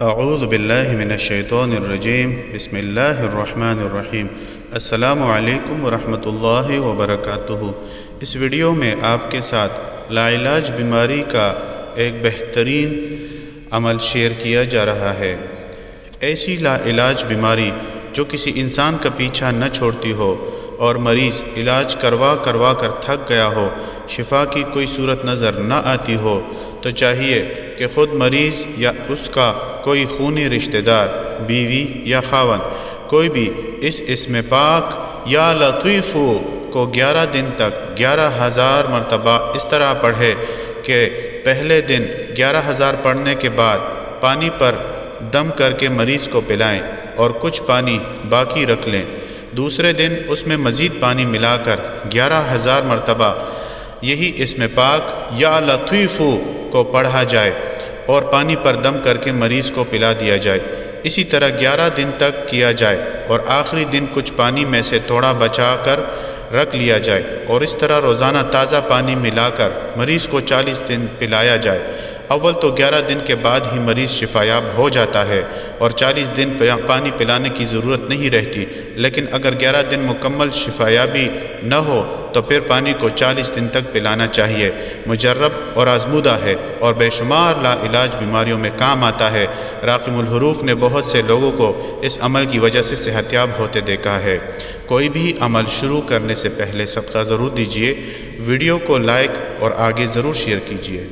اعوذ باللہ من الشیطان الرجیم بسم اللہ الرحمن الرحیم۔ السلام علیکم ورحمۃ اللہ وبرکاتہ۔ اس ویڈیو میں آپ کے ساتھ لاعلاج بیماری کا ایک بہترین عمل شیئر کیا جا رہا ہے۔ ایسی لاعلاج بیماری جو کسی انسان کا پیچھا نہ چھوڑتی ہو اور مریض علاج کروا کر تھک گیا ہو، شفا کی کوئی صورت نظر نہ آتی ہو، تو چاہیے کہ خود مریض یا اس کا کوئی خونی رشتہ دار، بیوی یا خاوند، کوئی بھی اس اسم پاک یا لطیف کو 11 دن تک 11,000 مرتبہ اس طرح پڑھے کہ پہلے دن 11,000 پڑھنے کے بعد پانی پر دم کر کے مریض کو پلائیں اور کچھ پانی باقی رکھ لیں۔ دوسرے دن اس میں مزید پانی ملا کر 11,000 مرتبہ یہی اسم پاک یا لطیف کو پڑھا جائے اور پانی پر دم کر کے مریض کو پلا دیا جائے۔ اسی طرح 11 دن تک کیا جائے اور آخری دن کچھ پانی میں سے تھوڑا بچا کر رکھ لیا جائے اور اس طرح روزانہ تازہ پانی ملا کر مریض کو 40 دن پلایا جائے۔ اول تو 11 دن کے بعد ہی مریض شفایاب ہو جاتا ہے اور 40 دن پانی پلانے کی ضرورت نہیں رہتی، لیکن اگر 11 دن مکمل شفایابی نہ ہو تو پھر پانی کو 40 دن تک پلانا چاہیے۔ مجرب اور آزمودہ ہے اور بے شمار لاعلاج بیماریوں میں کام آتا ہے۔ راقم الحروف نے بہت سے لوگوں کو اس عمل کی وجہ سے صحت یاب ہوتے دیکھا ہے۔ کوئی بھی عمل شروع کرنے سے پہلے صدقہ ضرور دیجیے، ویڈیو کو لائک اور آگے ضرور شیئر کیجیے۔